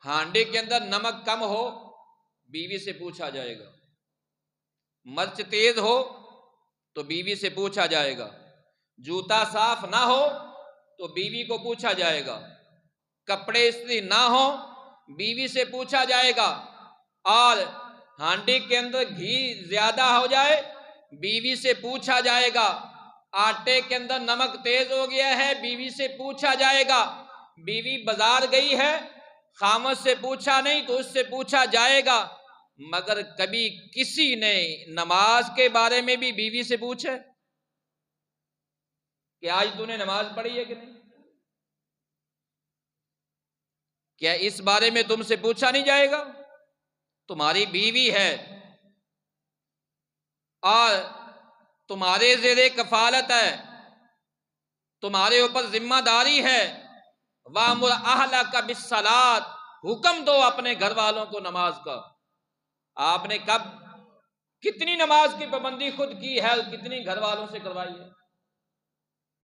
ہانڈی کے اندر نمک کم ہو بیوی سے پوچھا جائے گا، مرچ تیز ہو تو بیوی سے پوچھا جائے گا، جوتا صاف نہ ہو تو بیوی کو پوچھا جائے گا، کپڑے استری نہ ہو بیوی سے پوچھا جائے گا، اور ہانڈی کے اندر گھی زیادہ ہو جائے بیوی سے پوچھا جائے گا، آٹے کے اندر نمک تیز ہو گیا ہے بیوی سے پوچھا جائے گا، بیوی بازار گئی ہے خامد سے پوچھا نہیں تو اس سے پوچھا جائے گا۔ مگر کبھی کسی نے نماز کے بارے میں بھی بیوی سے پوچھے کہ آج تو نے نماز پڑھی ہے کہ نہیں؟ کیا اس بارے میں تم سے پوچھا نہیں جائے گا؟ تمہاری بیوی ہے اور تمہارے زیر کفالت ہے، تمہارے اوپر ذمہ داری ہے، وَأْمُرْ أَهْلَكَ بِالصَّلَاةِ، حکم دو اپنے گھر والوں کو نماز کا۔ آپ نے کب کتنی نماز کی پابندی خود کی ہے اور کتنی گھر والوں سے کروائی ہے؟